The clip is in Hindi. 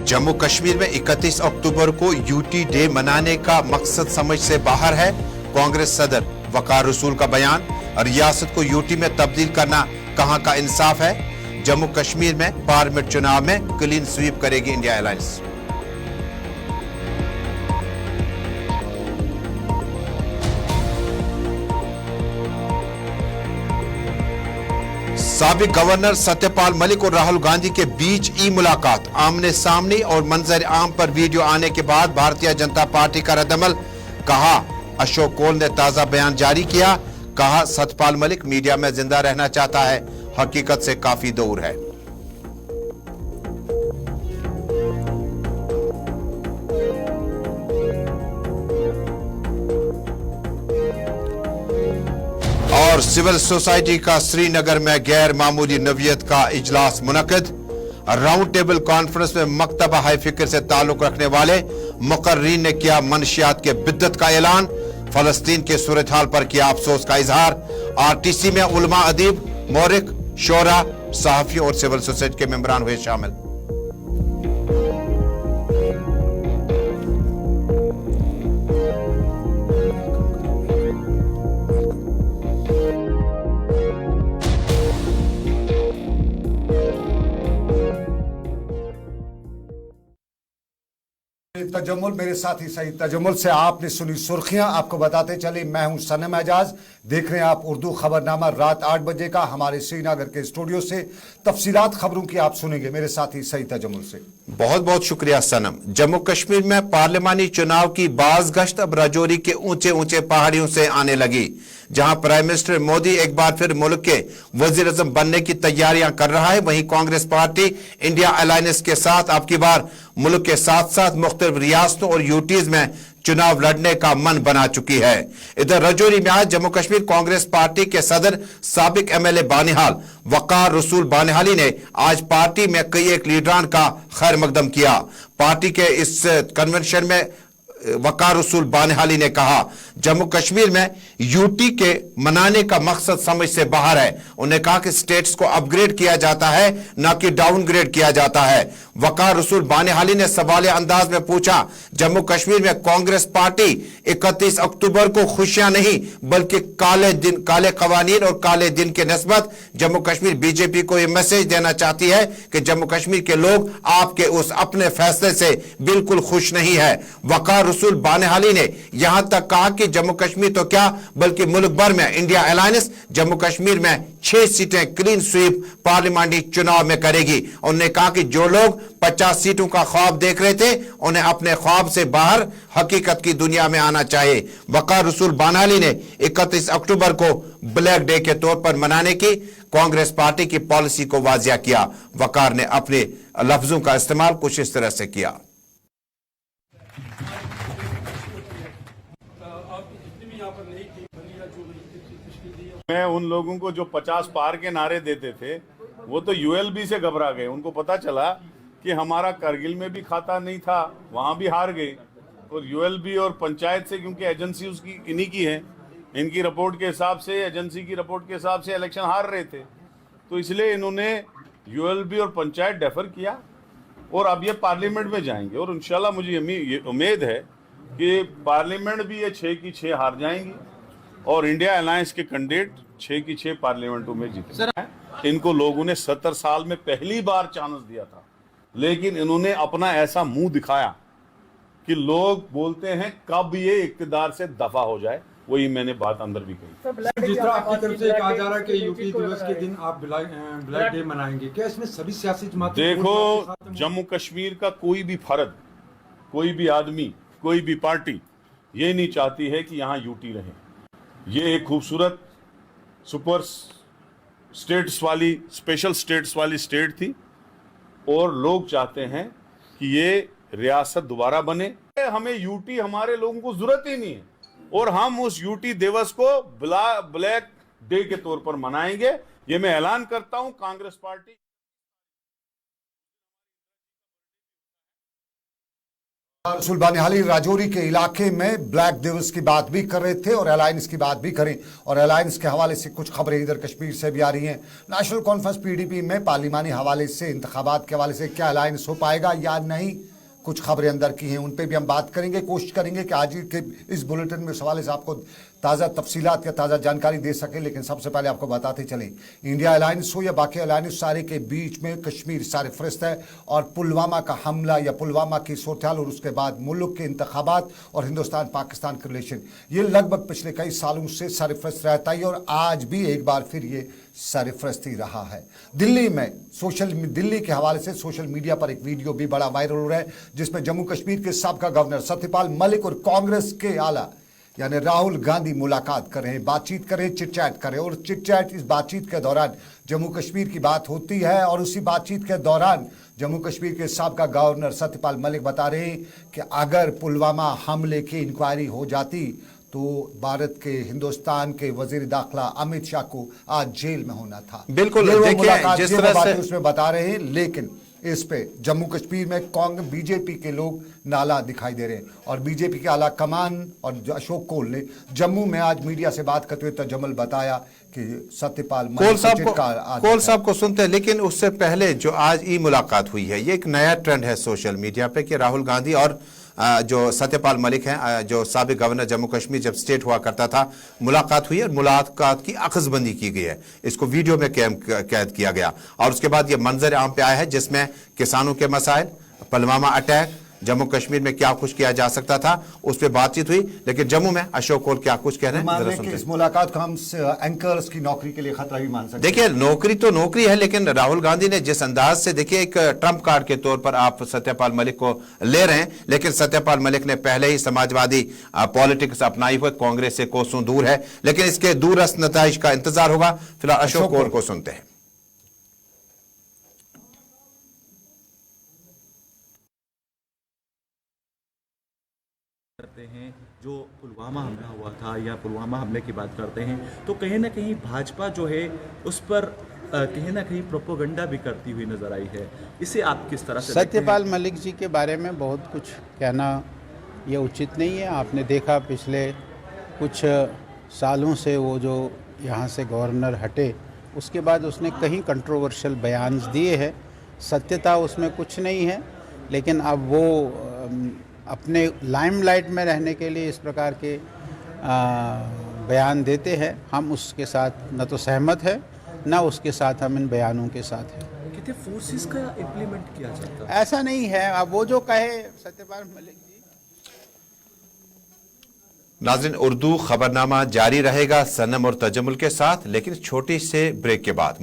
जम्मू कश्मीर में 31 अक्टूबर को यूटी डे मनाने का मकसद समझ से बाहर है। कांग्रेस सदर वकार रसूल का बयान, रियासत को यूटी में तब्दील करना कहां का इंसाफ है। जम्मू कश्मीर में पार्लियामेंट चुनाव में क्लीन स्वीप करेगी इंडिया अलायंस। साबिक गवर्नर सत्यपाल मलिक और राहुल गांधी के बीच ई मुलाकात, आमने सामने और मंजर आम पर वीडियो आने के बाद भारतीय जनता पार्टी का रद्दअमल। कहा अशोक कोल ने ताजा बयान जारी किया, कहा सत्यपाल मलिक मीडिया में जिंदा रहना चाहता है, हकीकत से काफी दूर है। और सिविल सोसाइटी का श्रीनगर में गैर मामूली नवीयत का इजलास मुनक्किद। राउंड टेबल कॉन्फ्रेंस में मकतबा हाई फिक्र से ताल्लुक रखने वाले मुकर्रीन ने किया मनशियात के बिद्दत का ऐलान, फलस्तीन के सूरत हाल पर किया अफसोस का इजहार। आरटीसी में उलमा, अदीब, मौरिक, शोरा, सहाफियों और सिविल सोसाइटी के मेंबरान हुए शामिल। तजम्मुल, मेरे साथी सईद तजम्मुल से आपने सुनी सुर्खियां। आपको बताते चले, मैं हूं सनम एजाज। देख रहे हैं आप उर्दू खबरनामा रात 8 बजे का हमारे श्रीनगर के स्टूडियो से। तफसीलात खबरों की आप सुनेंगे मेरे साथी सईद तजम्मुल से। बहुत बहुत शुक्रिया सनम। जम्मू कश्मीर में पार्लियामानी चुनाव की बाज गश्त अब राजौरी के ऊंचे ऊंचे पहाड़ियों से आने लगी, जहां प्राइम मिनिस्टर मोदी एक बार फिर मुल्क के वजीर आजम बनने की तैयारियां कर रहा है। वहीं कांग्रेस पार्टी इंडिया अलायंस के साथ अब की बार मुल्क के साथ साथ मुख्तलिफ रियासतों और यूटीज में चुनाव लड़ने का मन बना चुकी है। इधर राजौरी में आज जम्मू कश्मीर कांग्रेस पार्टी के सदर साबिक एमएलए बानिहाल वकार रसूल बानिहाली ने आज पार्टी में कई एक लीडरान का खैर मकदम किया। पार्टी के इस कन्वेंशन में वकार रसूल बानिहाली ने कहा जम्मू कश्मीर में यूटी के मनाने का मकसद समझ से बाहर है। उन्होंने कहा कि स्टेट्स को अपग्रेड किया जाता है, ना कि डाउनग्रेड किया जाता है। वकार रसूल बानिहाली ने सवाल अंदाज में पूछा, जम्मू कश्मीर में कांग्रेस पार्टी 31 अक्टूबर को खुशियां नहीं बल्कि काले कवानीन और काले दिन के निस्बत जम्मू कश्मीर बीजेपी को यह मैसेज देना चाहती है कि जम्मू कश्मीर के लोग आपके उस अपने फैसले से बिल्कुल खुश नहीं है। वकार रसूल बानिहाली ने यहां तक कहा कि जम्मू कश्मीर तो क्या बल्कि मुल्क भर में इंडिया अलायंस जम्मू कश्मीर में 6 सीटें क्लीन स्वीप पार्लियामानी चुनाव में करेगी। उन्होंने कहा कि जो लोग 50 सीटों का ख्वाब देख रहे थे उन्हें अपने ख्वाब से बाहर हकीकत की दुनिया में आना चाहिए। वकार रसूल बानिहाली ने 31 अक्टूबर को ब्लैक डे के तौर पर मनाने की कांग्रेस पार्टी की पॉलिसी को वाजिया किया। वकार ने अपने लफ्जों का इस्तेमाल कुछ इस तरह से किया। मैं उन लोगों को जो 50 पार के नारे देते थे वो तो यूएलबी से घबरा गए। उनको पता चला कि हमारा करगिल में भी खाता नहीं था, वहां भी हार गए। और यूएलबी और पंचायत से, क्योंकि एजेंसी उसकी इन्हीं की है, इनकी रिपोर्ट के हिसाब से, एजेंसी की रिपोर्ट के हिसाब से इलेक्शन हार रहे थे, तो इसलिए इन्होंने यूएलबी और पंचायत डेफर किया और अब ये पार्लियामेंट में जाएंगे। और इंशाल्लाह मुझे ये उम्मीद है कि पार्लियामेंट भी ये 6 की 6 हार जाएंगी और इंडिया अलायंस के कैंडिडेट 6 की 6 पार्लियामेंटों में जीते। इनको लोगों ने 70 साल में पहली बार चांस दिया था, लेकिन इन्होंने अपना ऐसा मुंह दिखाया कि लोग बोलते हैं कब ये इक्तिदार से दफा हो जाए। वही मैंने बात अंदर भी कही। जिस तरह आपकी तरफ से कहा जा रहा है कि यूपी दिवस के दिन आप ब्लैक डे मनाएंगे, क्या इसमें सभी सियासी जमातें? देखो, जम्मू कश्मीर का कोई भी फर्द, कोई भी आदमी, कोई भी पार्टी ये नहीं चाहती है कि यहाँ यूटी रहे। ये एक खूबसूरत सुपर स्टेट्स वाली, स्पेशल स्टेट्स वाली स्टेट थी और लोग चाहते हैं कि ये रियासत दोबारा बने। हमें यूटी, हमारे लोगों को जरूरत ही नहीं है और हम उस यूटी दिवस को ब्लैक डे के तौर पर मनाएंगे। ये मैं ऐलान करता हूं। कांग्रेस पार्टी रसूल बानिहाली राजौरी के इलाके में ब्लैक दिवस की बात भी कर रहे थे और अलायंस की बात भी करें, और अलायंस के हवाले से कुछ खबरें इधर कश्मीर से भी आ रही हैं। नेशनल कॉन्फ्रेंस पीडीपी में पार्लिमानी हवाले से, इंतखाबात के हवाले से क्या अलायंस हो पाएगा या नहीं, कुछ खबरें अंदर की हैं, उन पे भी हम बात करेंगे। कोशिश करेंगे कि आज के इस बुलेटिन में इस हवाले से आपको ताज़ा तफसीलात या ताज़ा जानकारी दे सके। लेकिन सबसे पहले आपको बताते चलें, इंडिया अलायंस हो या बाकी अलायंस, सारे के बीच में कश्मीर सारे फरिस्त है। और पुलवामा का हमला या पुलवामा की सूरत-ए-हाल और उसके बाद मुल्क के इंतखाबात और हिंदुस्तान पाकिस्तान के रिलेशन, ये लगभग पिछले कई सालों से सरफरस्त रहता ही, और आज भी एक बार फिर ये सरफरस्त ही रहा है। दिल्ली में दिल्ली के हवाले से सोशल मीडिया पर एक वीडियो भी बड़ा वायरल हो रहा है, जिसमें जम्मू कश्मीर के साबका गवर्नर सत्यपाल मलिक और कांग्रेस के आला यानी राहुल गांधी मुलाकात कर रहे हैं, बातचीत कर रहे हैं, चिट-चैट कर रहे हैं। और चिट-चैट, इस बातचीत के दौरान जम्मू कश्मीर की बात होती है, और उसी बातचीत के दौरान जम्मू कश्मीर के साबका गवर्नर सत्यपाल मलिक बता रहे हैं कि अगर पुलवामा हमले की इंक्वायरी हो जाती तो भारत के, हिंदुस्तान के वजीर दाखिला अमित शाह को आज जेल में होना था। बिल्कुल, देखिए जिस तरह से उसमें बता रहे हैं, लेकिन इस पे जम्मू कश्मीर में कांग्रेस बीजेपी के लोग नाला दिखाई दे रहे हैं। और बीजेपी के आला कमान और अशोक कोल ने जम्मू में आज मीडिया से बात करते हुए तजम्मुल बताया कि सत्यपाल कोल साहब को सुनते हैं। लेकिन उससे पहले जो आज ई मुलाकात हुई है, ये एक नया ट्रेंड है सोशल मीडिया पे कि राहुल गांधी और जो सत्यपाल मलिक हैं, जो साबिक गवर्नर जम्मू कश्मीर जब स्टेट हुआ करता था, मुलाकात हुई और मुलाकात की अखज़बंदी की गई है। इसको वीडियो में कैद किया गया और उसके बाद ये मंजर आम पे आया है, जिसमें किसानों के मसाइल, पुलवामा अटैक, जम्मू कश्मीर में क्या कुछ किया जा सकता था, उस पर बातचीत हुई। लेकिन जम्मू में अशोक कोल क्या कुछ कह रहे हैं, इस मुलाकात को हम एंकर्स की नौकरी के लिए खतरा भी मान सकते हैं। देखिए, नौकरी तो नौकरी है, लेकिन राहुल गांधी ने जिस अंदाज से, देखिए, एक ट्रंप कार्ड के तौर पर आप सत्यपाल मलिक को ले रहे हैं, लेकिन सत्यपाल मलिक ने पहले ही समाजवादी पॉलिटिक्स अपनाई हुई, कांग्रेस से कोसों दूर है, लेकिन इसके दूरस्थ नताइज का इंतजार होगा। फिलहाल अशोक कोल को सुनते हैं। करते हैं, जो पुलवामा हमला हुआ था या पुलवामा हमले की बात करते हैं, तो कहीं ना कहीं भाजपा जो है उस पर कहीं ना कहीं प्रोपोगंडा भी करती हुई नजर आई है। इसे आप किस तरह से सत्यपाल मलिक जी के बारे में बहुत कुछ कहना ये उचित नहीं है। आपने देखा पिछले कुछ सालों से वो जो यहाँ से गवर्नर हटे, उसके बाद उसने कहीं कंट्रोवर्शियल बयान दिए हैं, सत्यता उसमें कुछ नहीं है। लेकिन अब वो अपने लाइमलाइट में रहने के लिए इस प्रकार के बयान देते हैं। हम उसके साथ न तो सहमत है, न उसके साथ हम इन बयानों के साथ हैं। कितने फोर्सेस का इम्प्लीमेंट किया जाता है? ऐसा नहीं है, अब वो जो कहे सत्यपाल मलिक जी। नाज़रीन, उर्दू खबरनामा जारी रहेगा सनम और तजम्मुल के साथ, लेकिन छोटी से ब्रेक के बाद।